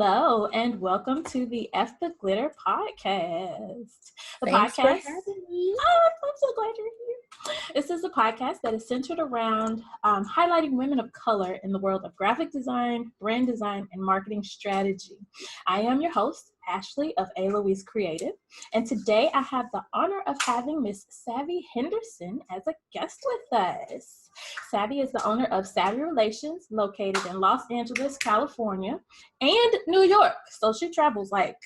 Hello, and welcome to the F the Glitter podcast. The Thanks for podcast. having me. I'm so glad you're here. This is a podcast that is centered around highlighting women of color in the world of graphic design, brand design, and marketing strategy. I am your host, Ashley of A. Louise Creative, and today I have the honor of having Miss Savvy Henderson as a guest with us. Savvy is the owner of Savvy Relations, located in Los Angeles, California, and New York. So she travels like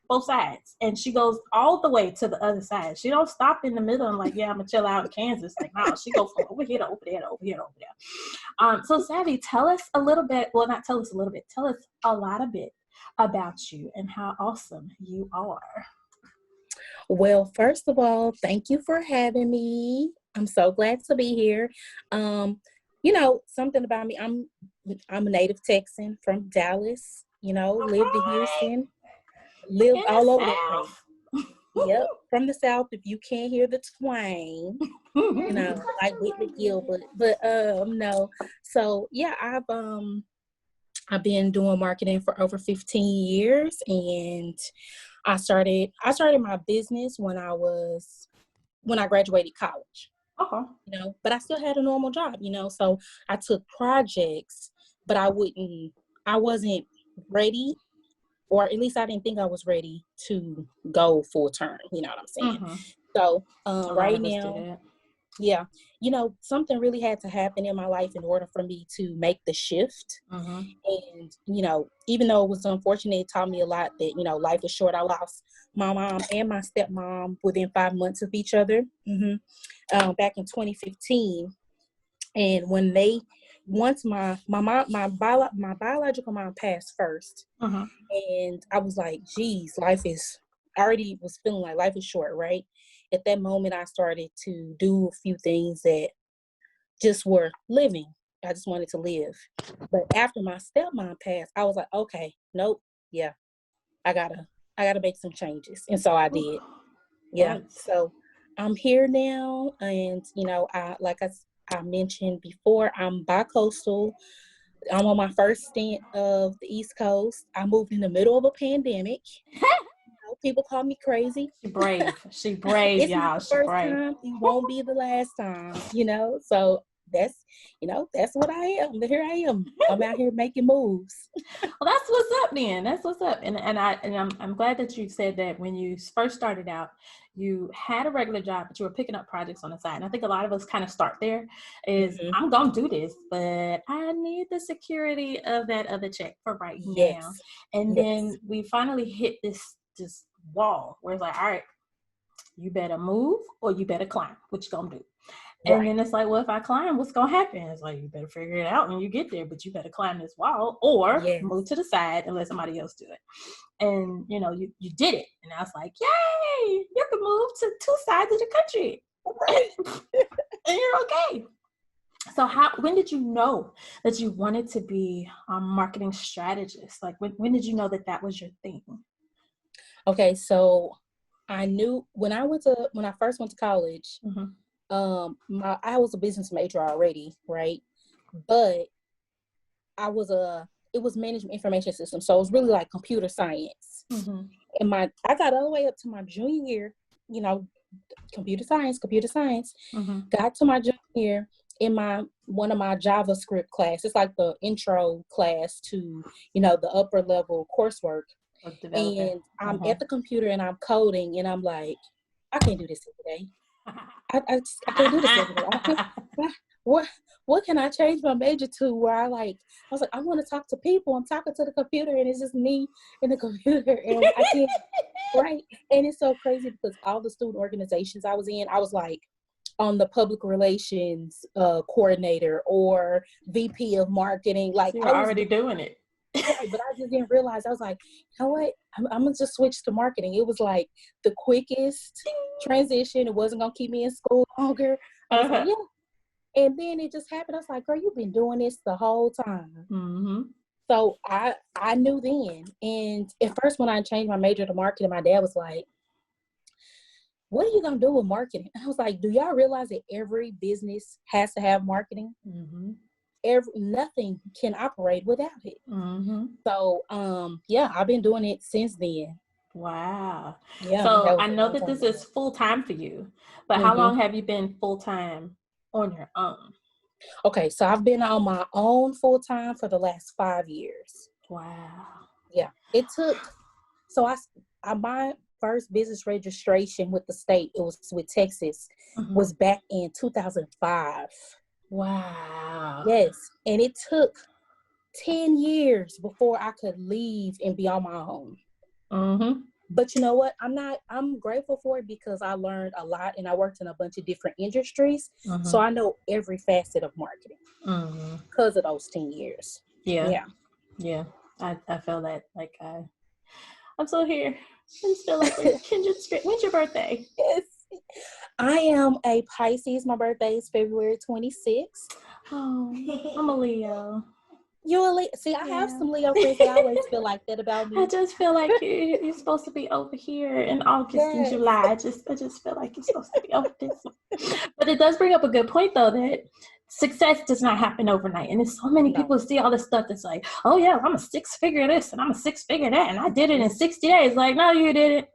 both sides, and she goes all the way to the other side. She don't stop in the middle and like, yeah, I'm gonna chill out in Kansas. Like, no, she goes from over here to over there to over here to over there. So Savvy, tell us a little bit. Well, not tell us a little bit. Tell us a lot of bit about you and how awesome you are. Well, first of all, thank you for having me. I'm so glad to be here. Something about me, I'm a native Texan from Dallas, lived in Houston, lived all over the place. Yep, from the South, if you can't hear the twang, like Whitney Gilbert. But no. So yeah, I've been doing marketing for over 15 years, and I started my business when I graduated college. But I still had a normal job, so I took projects, but I wasn't ready, or at least I didn't think I was ready to go full term. You know what I'm saying? Mm-hmm. So right now, yeah, something really had to happen in my life in order for me to make the shift. Mm-hmm. And, even though it was unfortunate, it taught me a lot that, life is short. I lost my mom and my stepmom within 5 months of each other back in 2015. And when once my biological mom passed first, and I was like, geez, I already was feeling like life is short, right? At that moment, I started to do a few things that just were living. I just wanted to live. But after my stepmom passed, I was like, okay, nope, yeah, I gotta make some changes. And so I did. Yeah. So I'm here now, and I mentioned before, I'm bi-coastal. I'm on my first stint of the East Coast. I moved in the middle of a pandemic. People call me crazy. She brave, It's y'all. not the first time. It won't be the last time, So that's what I am. Here I am. I'm out here making moves. Well, that's what's up then. That's what's up. And I'm glad that you said that when you first started out, you had a regular job, but you were picking up projects on the side. And I think a lot of us kind of start there is, I'm going to do this, but I need the security of that other check for right now. And then we finally hit this wall where it's like, all right, you better move or you better climb. What you going to do? And then it's like, well, if I climb, what's going to happen? It's like, you better figure it out when you get there, but you better climb this wall or move to the side and let somebody else do it. And, you did it. And I was like, yay, you can move to 2 sides of the country. And you're okay. So when did you know that you wanted to be a marketing strategist? Like, when did you know that was your thing? Okay, so I knew when I first went to college, I was a business major already, right? But it was management information systems. So it was really like computer science. And I got all the way up to my junior year, computer science. Got to my junior year in one of my JavaScript class. It's like the intro class to, the upper level coursework. And I'm at the computer and I'm coding and I'm like, I can't do this every day. I can't do this every day. What can I change my major to where I was like, I want to talk to people. I'm talking to the computer and it's just me and the computer and I can't, right? And it's so crazy because all the student organizations I was in, I was like on the public relations coordinator or VP of marketing. Like, you're already doing it. Right, but I just didn't realize. I was like, you know what? I'm going to just switch to marketing. It was like the quickest transition. It wasn't going to keep me in school longer. I was like, yeah. And then it just happened. I was like, girl, you've been doing this the whole time. So I knew then. And at first when I changed my major to marketing, my dad was like, what are you going to do with marketing? I was like, do y'all realize that every business has to have marketing? nothing can operate without it. Mm-hmm. So, yeah, I've been doing it since then. Wow. Yeah, So that was I a know long that time this ago. is full time for you, but how Mm-hmm. long have you been full time on your own? Okay, so I've been on my own full time for the last 5 years. Wow. Yeah, it took. So my first business registration with the state, it was with Texas, Mm-hmm. was back in 2005. Wow. Yes, and it took 10 years before I could leave and be on my own. Mm-hmm. But you know what? I'm grateful for it because I learned a lot and I worked in a bunch of different industries. Mm-hmm. So I know every facet of marketing Mm-hmm. because of those 10 years. Yeah. Yeah. Yeah. I feel that. Like I'm still here. I'm still like we're kindred spirit. When's your birthday? Yes. I am a Pisces. My birthday is February 26th. Oh, I'm a Leo. You're a Leo. See, I have Yeah. some Leo friends. They always feel like that about I me. just feel like you're supposed to be over here in August and Yes. July. I just feel like you're supposed to be over this. But it does bring up a good point though, that success does not happen overnight. And there's so many people see all this stuff that's like, oh yeah, I'm a 6-figure this and I'm a 6-figure that and I did it in 60 days. Like, no, you didn't.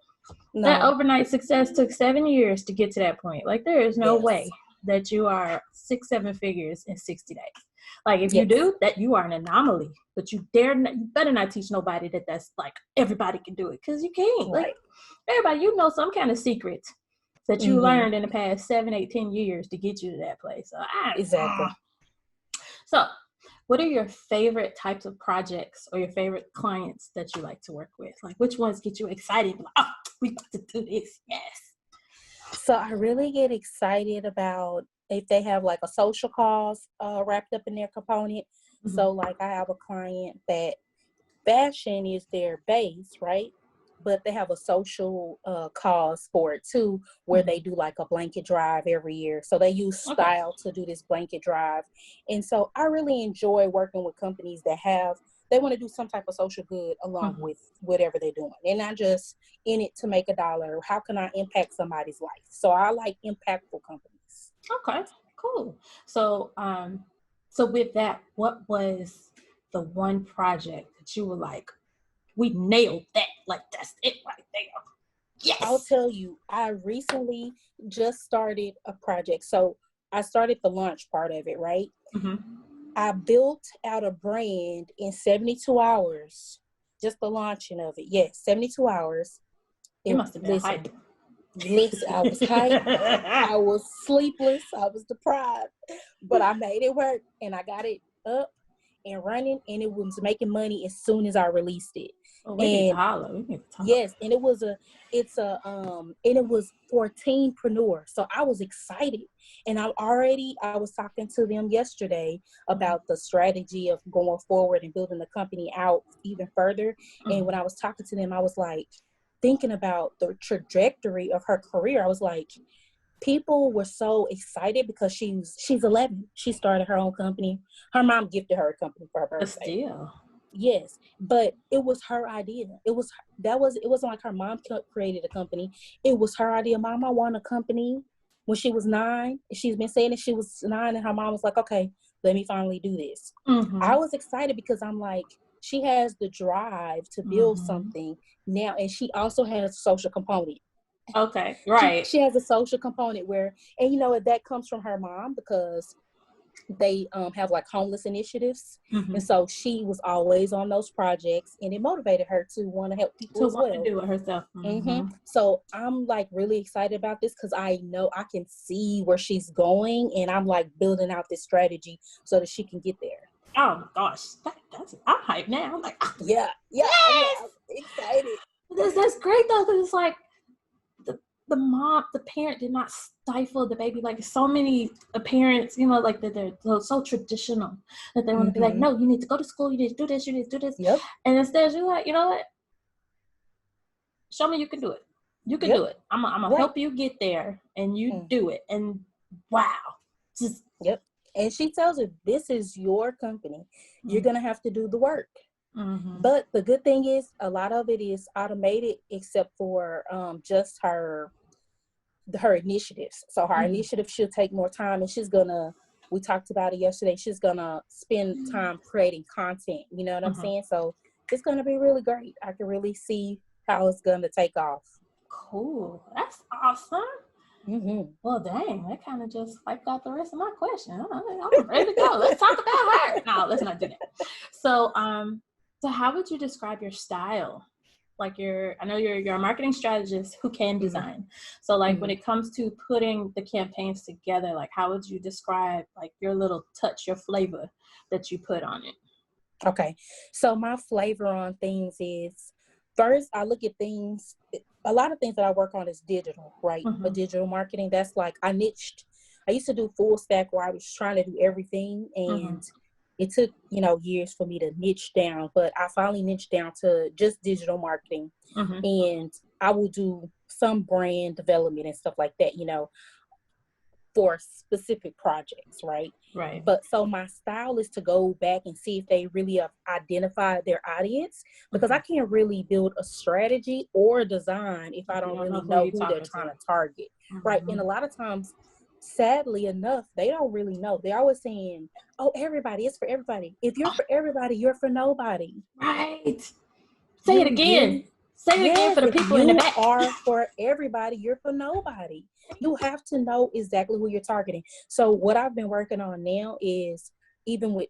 No. That overnight success took 7 years to get to that point. Like, there is no way that you are 6-7 figures in 60 days. Like, if you do that, you are an anomaly. But you better not teach nobody that's like everybody can do it, because you can't. Like, everybody, you know some kind of secret that you learned in the past 7, 8, 10 years to get you to that place. So Exactly. So, what are your favorite types of projects or your favorite clients that you like to work with? Like, which ones get you excited? Like, oh, we got to do this. Yes. So I really get excited about if they have like a social cause wrapped up in their component. Mm-hmm. So like I have a client that fashion is their base, right? But they have a social cause for it too, where they do like a blanket drive every year. So they use style to do this blanket drive. And so I really enjoy working with companies that they want to do some type of social good along with whatever they're doing. And not just in it to make a dollar. How can I impact somebody's life? So I like impactful companies. Okay, cool. So, so with that, what was the one project that you were like, we nailed that? Like, that's it right there. Yes. I'll tell you, I recently just started a project. So I started the launch part of it, right? Mm-hmm. I built out a brand in 72 hours, just the launching of it. Yes, 72 hours. You must have been hyped. Listen, I was hyped. I was sleepless. I was deprived. But I made it work and I got it up and running, and it was making money as soon as I released it. Oh, we need to holler. We need to talk. Yes, and it was for teenpreneurs. So I was excited. And I was talking to them yesterday about the strategy of going forward and building the company out even further. And when I was talking to them, I was like thinking about the trajectory of her career. I was like, people were so excited because she's 11. She started her own company. Her mom gifted her a company for her birthday. Still. Yes, but it was her idea. It wasn't like her mom created a company. It was her idea. Mom, I want a company. When she was 9, she's been saying that she was 9, and her mom was like, okay, let me finally do this. Mm-hmm. I was excited because I'm like, she has the drive to build something now, and she also has a social component. Okay, right. She has a social component where, and you know, that comes from her mom because they have like homeless initiatives. And so she was always on those projects, and it motivated her to want to help people as well. To do it herself. So I'm like really excited about this because I know I can see where she's going, and I'm like building out this strategy so that she can get there. Oh my gosh, I'm hyped now. I'm like, yes! I'm excited. That's great though, because it's like the parent did not stifle the baby. Like so many parents, you know, like they're so traditional that they want to be like, no, you need to go to school, you need to do this, you need to do this. Yep. And instead you're like, you know what? Show me you can do it. You can do it. I'm gonna help you get there, and you do it. And wow. Just And she tells her, this is your company. You're gonna have to do the work. But the good thing is a lot of it is automated except for just her initiatives. So her initiative should take more time, and she's gonna We talked about it yesterday. She's gonna spend time creating content. You know what I'm saying? So it's gonna be really great. I can really see how it's gonna take off. Cool. That's awesome. Well, dang, that kind of just wiped out the rest of my question. I'm ready to go. Let's talk about her. No, let's not do that. So, so how would you describe your style? Like I know you're a marketing strategist who can design. So like when it comes to putting the campaigns together, like how would you describe like your little touch, your flavor that you put on it? Okay. So my flavor on things is, first, I look at things, a lot of things that I work on is digital, right? A digital marketing. That's like, I used to do full stack where I was trying to do everything, and it took, years for me to niche down, but I finally niched down to just digital marketing. And I will do some brand development and stuff like that, for specific projects, right? Right. But so my style is to go back and see if they really have identified their audience, because I can't really build a strategy or a design if I don't really know who they're trying to target, right? And a lot of times, sadly enough, they don't really know. They're always saying, oh, everybody, it's for everybody. If you're for everybody, you're for nobody. Right. Say it again. Say it again for the people in the back. You are for everybody, you're for nobody. You have to know exactly who you're targeting. So what I've been working on now is, even with,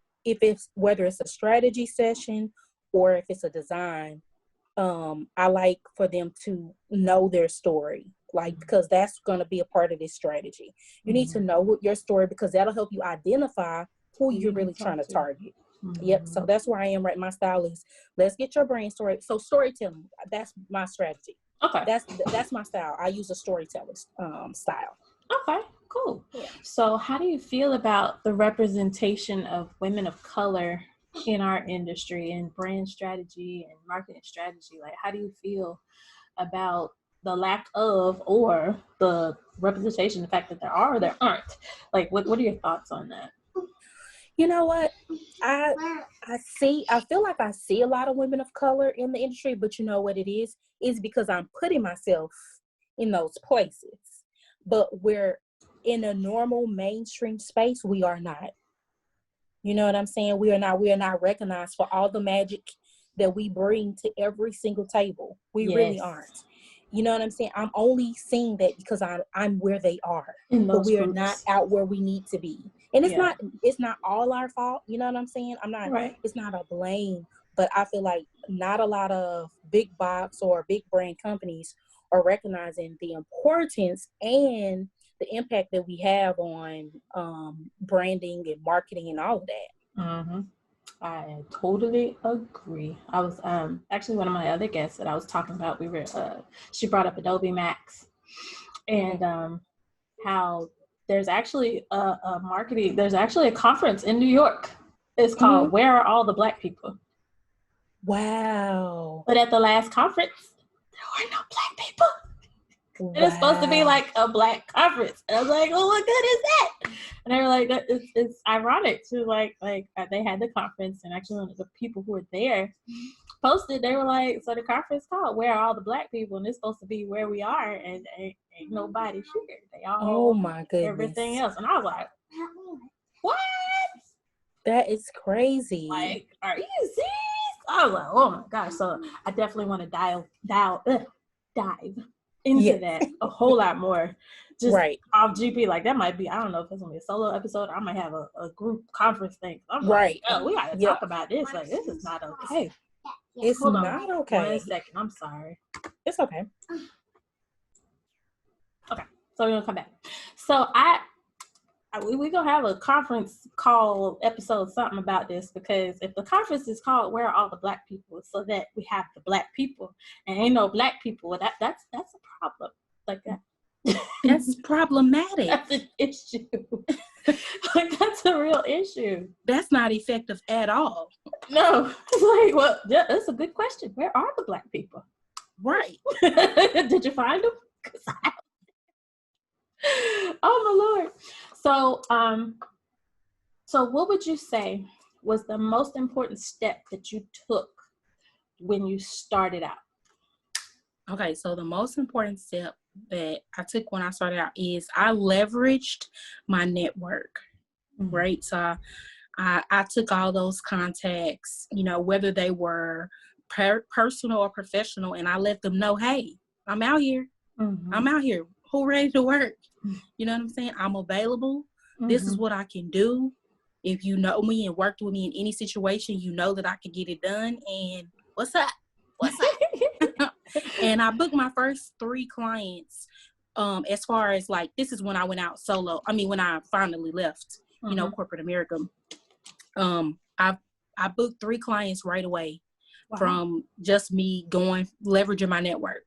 whether it's a strategy session or if it's a design, I like for them to know their story, like, because that's going to be a part of this strategy. You need to know your story, because that'll help you identify who you're really trying to target. Yep. So that's where I am, right? My style is, let's get your brain story. So storytelling, that's my strategy. Okay. That's my style. I use a storytelling style. Okay, cool. Yeah. So how do you feel about the representation of women of color in our industry and brand strategy and marketing strategy? Like, how do you feel about the lack of, or the representation, the fact that there are or there aren't? Like, what are your thoughts on that? You know what? I feel like I see a lot of women of color in the industry, but you know what it is? It's because I'm putting myself in those places. But we're in a normal mainstream space, we are not. You know what I'm saying? We are not recognized for all the magic that we bring to every single table. We really aren't. You know what I'm saying? I'm only seeing that because I'm where they are, but we are not out where we need to be. And it's not all our fault. You know what I'm saying? It's not a blame, but I feel like not a lot of big box or big brand companies are recognizing the importance and the impact that we have on branding and marketing and all of that. I totally agree. I was actually, one of my other guests that I was talking about, she brought up Adobe Max, and how there's actually there's actually a conference in New York. It's called Where Are All the Black People? Wow. But at the last conference, there were no Black people. Wow. And it's supposed to be like a Black conference. And I was like, oh, what good is that? And they were like, it's ironic to like they had the conference, and actually one of the people who were there posted, they were like, so the conference called Where Are All the Black People? And it's supposed to be where we are, and ain't nobody here. They all, oh my goodness, everything else. And I was like, what? That is crazy. Like, are you serious? I was like, oh my gosh. So I definitely want to dive into that a whole lot more. Just off GP, like that might be, I don't know if it's gonna be a solo episode. I might have a group conference thing. I'm like, oh, we gotta talk about this. Like, this is not okay. It's not okay. 1 second. I'm sorry. It's okay. Okay, so we're gonna come back. So we're gonna have a conference call episode, something about this, because if the conference is called Where Are All the Black People, so that we have the Black people and ain't no Black people, well, that's a problem. Like that. That's problematic. That's an issue. Like, that's a real issue. That's not effective at all. No. Like, well, yeah, that's a good question. Where are the Black people? Right. Did you find them? Oh my Lord. So what would you say was the most important step that you took when you started out? Okay, so the most important step that I took when I started out is I leveraged my network. right? So I took all those contacts, you know, whether they were personal or professional, and I let them know, hey, I'm out here. I'm out here. Who ready to work? You know what I'm saying? I'm available. This is what I can do. If you know me and worked with me in any situation, you know that I can get it done. And what's up? What's up? And I booked my first 3 clients. As far as like, this is when I went out solo. I mean, when I finally left, you know, corporate America. I booked 3 clients right away from just me leveraging my network.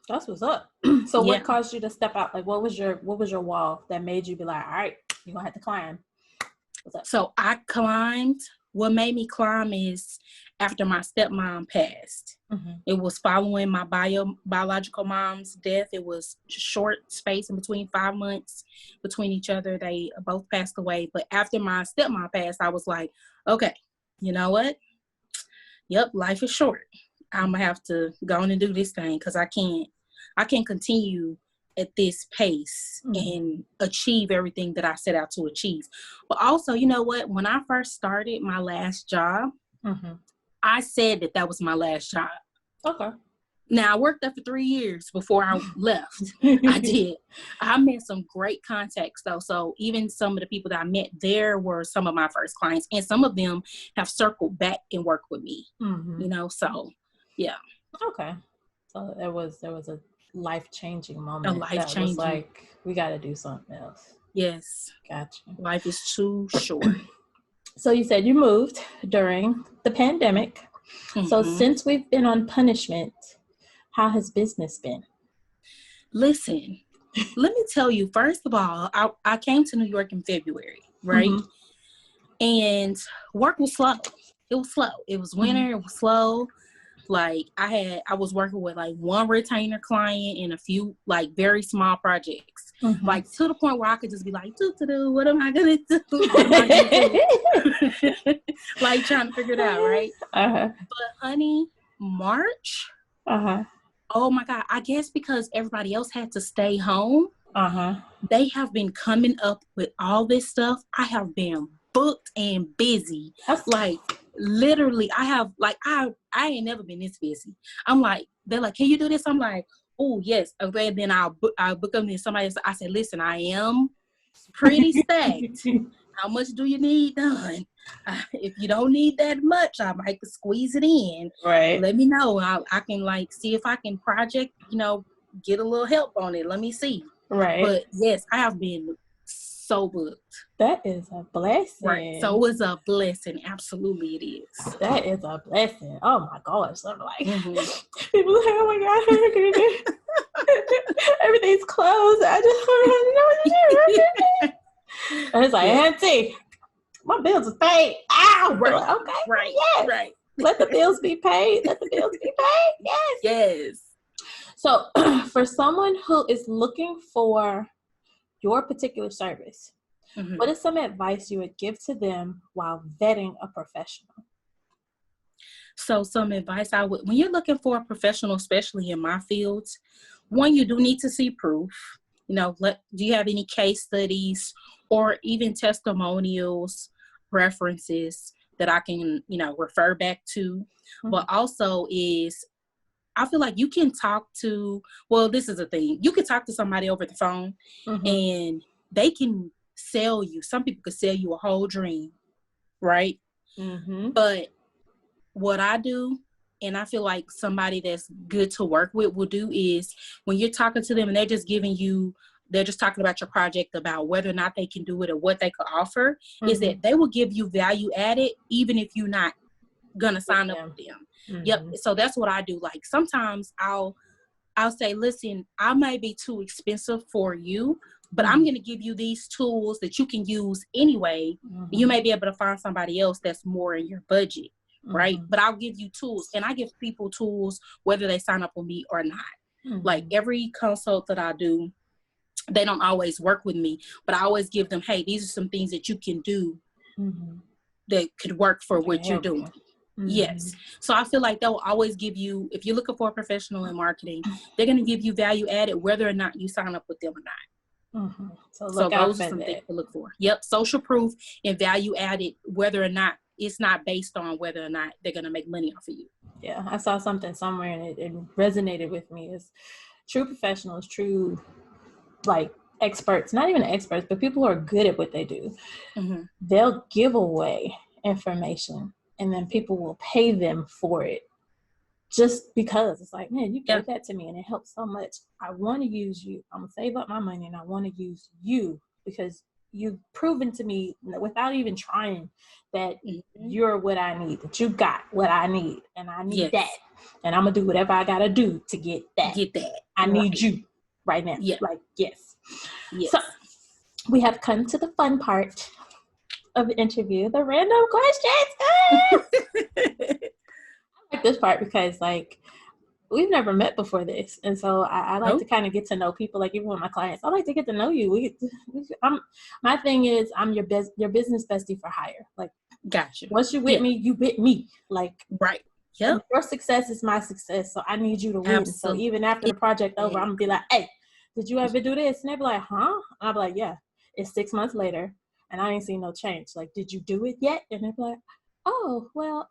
That's what's up. So what caused you to step out? Like, what was your wall that made you be like, all right, you're gonna have to climb? What's up? So I climbed. What made me climb is after my stepmom passed. It was following my biological mom's death. It was short space in between, 5 months between each other. They both passed away. But after my stepmom passed, I was like, okay, you know what? Yep, life is short. I'm gonna have to go on and do this thing because I can't continue at this pace and achieve everything that I set out to achieve. But also, you know what? When I first started my last job, I said that was my last job. Okay. Now, I worked there for 3 years before I left. I did. I met some great contacts, though. So even some of the people that I met there were some of my first clients. And some of them have circled back and worked with me, you know? So, yeah. Okay. So there was a life-changing moment. A life-changing. That was like, we got to do something else. Yes. Gotcha. Life is too short. So you said you moved during the pandemic. So since we've been on punishment, how has business been? Listen, let me tell you, first of all, I came to New York in February, right? And work was slow. It was slow. It was winter. It was slow. Like I was working with like 1 retainer client and a few like very small projects, like to the point where I could just be like, what am I gonna do? Like trying to figure it out, right? But honey, March. Oh my God! I guess because everybody else had to stay home, they have been coming up with all this stuff. I have been booked and busy. Like literally, I ain't never been this busy. I'm like, they're like, can you do this? I'm like, oh yes. Okay, then I'll book them. Then somebody else. I said, listen, I am pretty stacked. How much do you need done? If you don't need that much, I might squeeze it in. Right. Let me know. I can like see if I can project, you know, get a little help on it. Let me see. Right. But yes, I have been so booked. That is a blessing. Right. So it's a blessing. Absolutely it is. That is a blessing. Oh my gosh. I'm like, people are like, oh my God, what am I going to do? Everything's closed. I just don't know what to do. And it's like, Auntie, my bills are paid. Ow! Right. Like, okay. Right. Yes. Right. Let the bills be paid. Let the bills be paid. Yes. Yes. So for someone who is looking for your particular service, what is some advice you would give to them while vetting a professional? So some advice when you're looking for a professional, especially in my fields, one, you do need to see proof. You know, do you have any case studies or even testimonials, references that I can, you know, refer back to? But also I feel like you can talk to, well, this is a thing. You can talk to somebody over the phone and they can sell you. Some people could sell you a whole dream, right? But what I do, and I feel like somebody that's good to work with will do, is when you're talking to them and they're just talking about your project, about whether or not they can do it or what they could offer, is that they will give you value added even if you're not gonna sign up with them. Yep. So that's what I do. Like sometimes I'll say, listen, I may be too expensive for you, but I'm going to give you these tools that you can use anyway. You may be able to find somebody else that's more in your budget, right? But I'll give you tools, and I give people tools whether they sign up with me or not. Like every consult that I do, they don't always work with me, but I always give them, hey, these are some things that you can do that could work for what you're doing. Yes. So I feel like they'll always give you, if you're looking for a professional in marketing, they're going to give you value added whether or not you sign up with them or not. So So look out those are for some things that. to look for. Yep. Social proof and value added, whether or not it's not based on whether or not they're going to make money off of you. Yeah, I saw something somewhere and it resonated with me. Is true professionals, true like experts, not even experts, but people who are good at what they do. They'll give away information and then people will pay them for it just because it's like, man, you gave that to me and it helped so much. I want to use you. I'm gonna save up my money and I want to use you because you've proven to me without even trying that you're what I need, that you got what I need, and I need that, and I'm gonna do whatever I gotta do to get that. I need you right now. Like, yes. So we have come to the fun part of the interview, the random questions. I like this part because like we've never met before this, and so I like to kind of get to know people. Like even with my clients, I like to get to know you. My thing is I'm your business bestie for hire. Like, gotcha. Once you with me, you with me. Like, right. Yep. Your success is my success, so I need you to win. Absolutely. So even after the project over, I'm gonna be like, hey, did you ever do this? And they be like, huh? And I'll be like, yeah. It's 6 months later, and I ain't seen no change. Like, did you do it yet? And they be like, oh, well,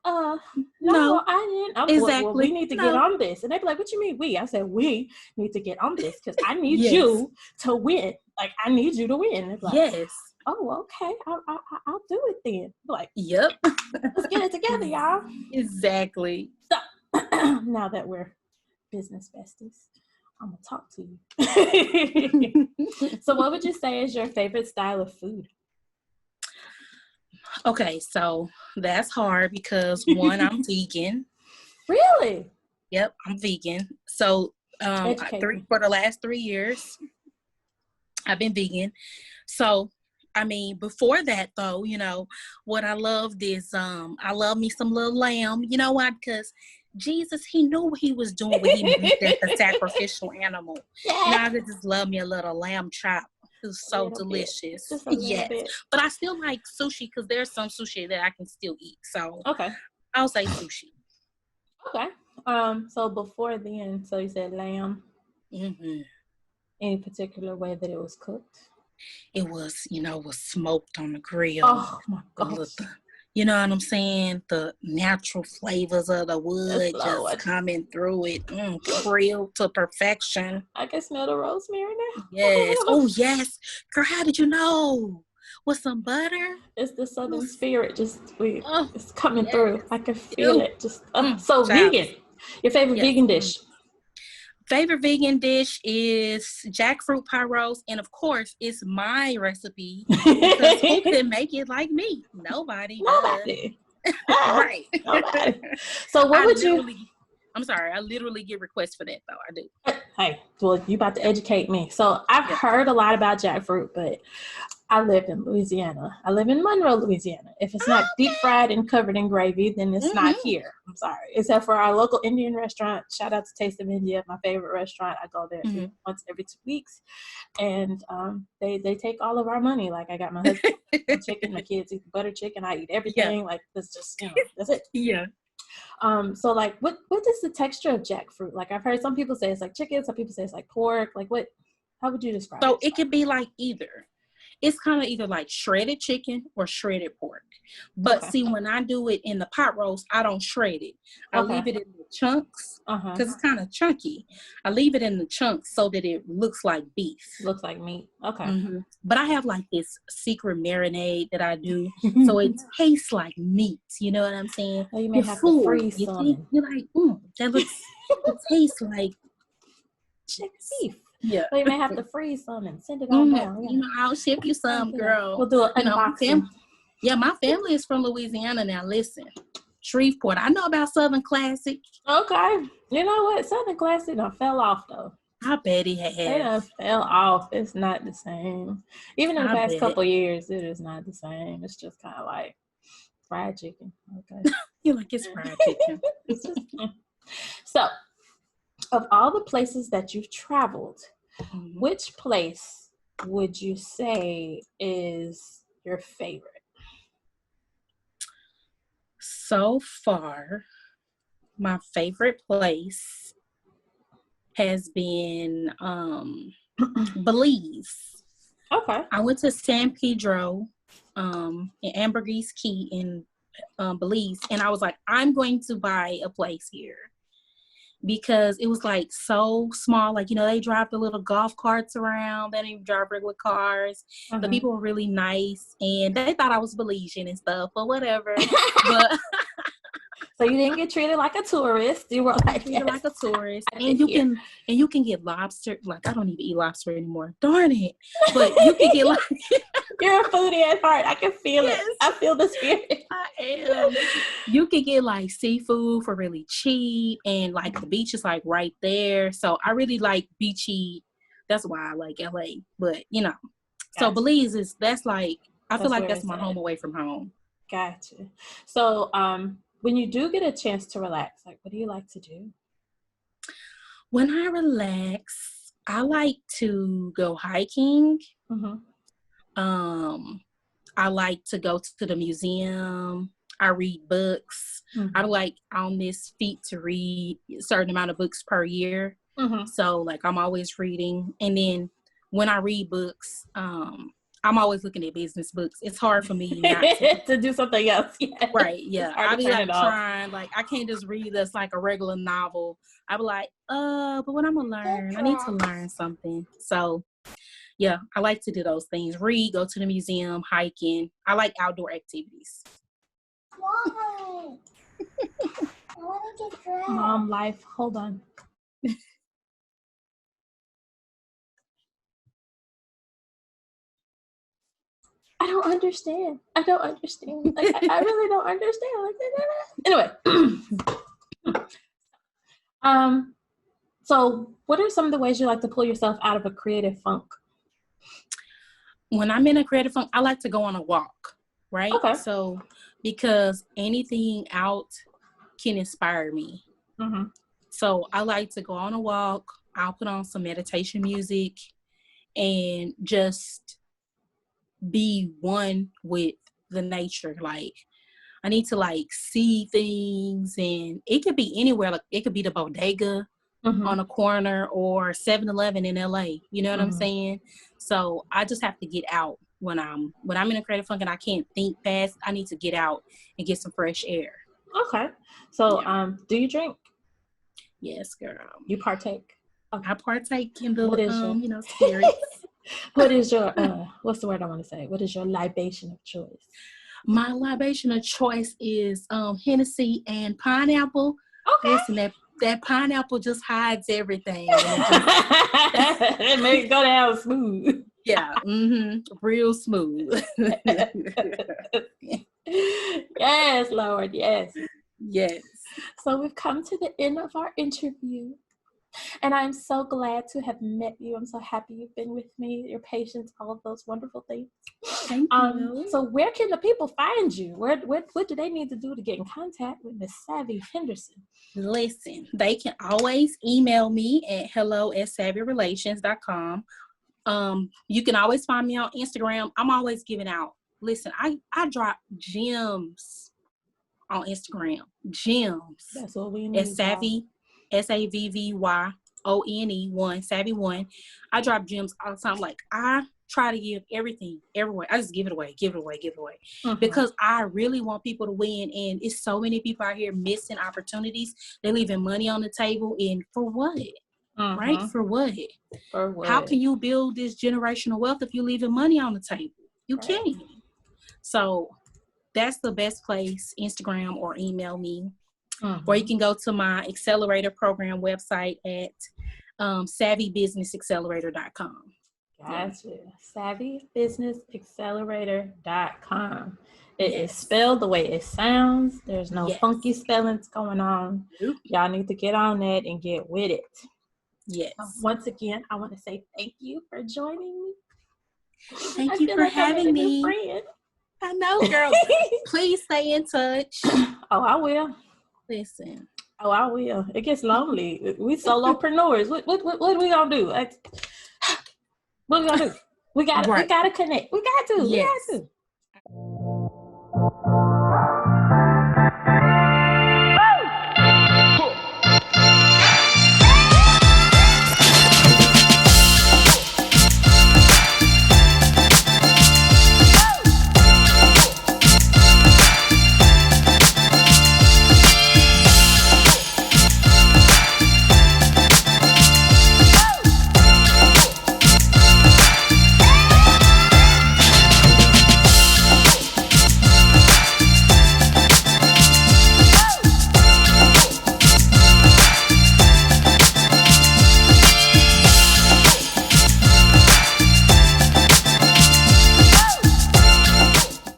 no, I didn't. Exactly. Well, we need to get on this. And they be like, what you mean we? I said, we need to get on this because I need you to win. Like, I need you to win. And like, oh, okay. I'll do it then. Like, yep. Let's get it together, y'all. Exactly. So, now that we're business besties, I'm going to talk to you. So what would you say is your favorite style of food? Okay, so that's hard because one, I'm vegan. Really? Yep, I'm vegan. So for the last 3 years, I've been vegan. So, I mean, before that though, you know, what I loved is I love me some little lamb. You know why? Because Jesus, he knew what he was doing when he made that the sacrificial animal. You know, I just love me a little lamb chop. It was so delicious. Yes. But I still like sushi because there's some sushi that I can still eat. So I'll say sushi. Okay. So before then, so you said lamb. Any particular way that it was cooked? It was, you know, was smoked on the grill. Oh my gosh. You know what I'm saying? The natural flavors of the wood just coming through it. Grilled to perfection. I can smell the rosemary now. Yes. Oh, yes. Girl, how did you know? With some butter? It's the Southern spirit. It's coming through. I can feel it. Just so vegan. Your favorite vegan dish? Favorite vegan dish is jackfruit pie rolls, and of course, it's my recipe because who can make it like me? Nobody. Right. Nobody. So what would you? I'm sorry, I literally get requests for that though. I do. Hey, well, you about to educate me. So I've heard a lot about jackfruit, but I live in Louisiana. I live in Monroe, Louisiana. If it's not deep fried and covered in gravy, then it's not here. I'm sorry. Except for our local Indian restaurant. Shout out to Taste of India, my favorite restaurant. I go there once every 2 weeks. And they take all of our money. Like I got my husband chicken, my kids eat the butter chicken, I eat everything. Like that's just, you know, that's it. Yeah. So like what is the texture of jackfruit? Like I've heard some people say it's like chicken, some people say it's like pork. Like how would you describe it? So it could be like either. It's kind of either like shredded chicken or shredded pork. But see, when I do it in the pot roast, I don't shred it. I leave it in the chunks because it's kind of chunky. I leave it in the chunks so that it looks like beef. Looks like meat. Okay. But I have like this secret marinade that I do. So it tastes like meat. You know what I'm saying? Well, you may have to freeze some. You're like, that looks, it tastes like beef. Yeah. So you may have to freeze some and send it on down. Yeah. You know, I'll ship you some, girl. We'll do an unboxing. My family is from Louisiana now. Listen, Shreveport. I know about Southern Classic. Okay. You know what? Southern Classic done fell off, though. I bet it has. They done fell off. It's not the same. Even in the past couple years, it is not the same. It's just kind of like fried chicken. Okay. You like it's fried chicken. So, of all the places that you've traveled, which place would you say is your favorite? So far, my favorite place has been Belize. Okay. I went to San Pedro, in Ambergris Key in Belize, and I was like, I'm going to buy a place here because it was like so small. Like, you know, they drive the little golf carts around. They didn't even drive regular cars. The people were really nice, and they thought I was Belizean and stuff, or whatever. But so you didn't get treated like a tourist. You were like treated like a tourist, and you can get lobster. Like, I don't even eat lobster anymore. Darn it! But you can get like you're a foodie at heart. I can feel it. I feel the spirit. I am. You can get like seafood for really cheap, and like the beach is like right there. So I really like beachy. That's why I like LA. But you know, so Belize that's like I feel like that's my home away from home. Gotcha. So when you do get a chance to relax, like what do you like to do? When I relax, I like to go hiking. I like to go to the museum. I read books. I like on this feat to read a certain amount of books per year. So like I'm always reading. And then when I read books, I'm always looking at business books. It's hard for me not to do something else. Yes. Right. Yeah. I'll be like trying, like I can't just read this like a regular novel. I'll be like, but what I'm gonna learn? I need to learn something. So yeah, I like to do those things. Read, go to the museum, hiking. I like outdoor activities. Why? I want to get dressed. Mom life. Hold on. I don't understand. Like, I really don't understand. Anyway. So what are some of the ways you like to pull yourself out of a creative funk? When I'm in a creative funk, I like to go on a walk, right? Okay. So because anything out can inspire me. So I like to go on a walk. I'll put on some meditation music and just be one with the nature. Like I need to like see things, and it could be anywhere. Like it could be the bodega on a corner or 7-Eleven in LA. You know what I'm saying? So I just have to get out when I'm in a creative funk and I can't think fast. I need to get out and get some fresh air. Okay. So do you drink? Yes, girl. You partake? Okay. I partake in the spirits. What is your what's the word I want to say? What is your libation of choice? My libation of choice is Hennessy and pineapple. Okay. Listen, that pineapple just hides everything. It makes it go down smooth. Yeah, real smooth. Yes, Lord, yes. Yes. So we've come to the end of our interview. And I'm so glad to have met you. I'm so happy you've been with me, your patience, all of those wonderful things. Thank you. So where can the people find you? What do they need to do to get in contact with Miss Savvy Henderson? Listen, they can always email me at hello@savvyrelations.com. You can always find me on Instagram. I'm always giving out. Listen, I drop gems on Instagram. Gems. That's what we need. It's Savvy. SAVVYONE1 Savvy1. I drop gems all the time. Like I try to give everything everywhere. I just give it away because I really want people to win. And it's so many people out here missing opportunities. They're leaving money on the table, and for what? Right? For what? How can you build this generational wealth if you're leaving money on the table? You can't. So that's the best place, Instagram, or email me. Or you can go to my accelerator program website at savvybusinessaccelerator.com. Gotcha. Savvybusinessaccelerator.com. It is spelled the way it sounds. There's no funky spellings going on. Y'all need to get on that and get with it. Yes. Once again, I want to say thank you for joining me. Thank you for having me. I know, girl. Please stay in touch. Oh, I will. Listen. Oh, I will. It gets lonely. We solopreneurs. What are we gonna do? What are we gonna do? We gotta connect. We got to.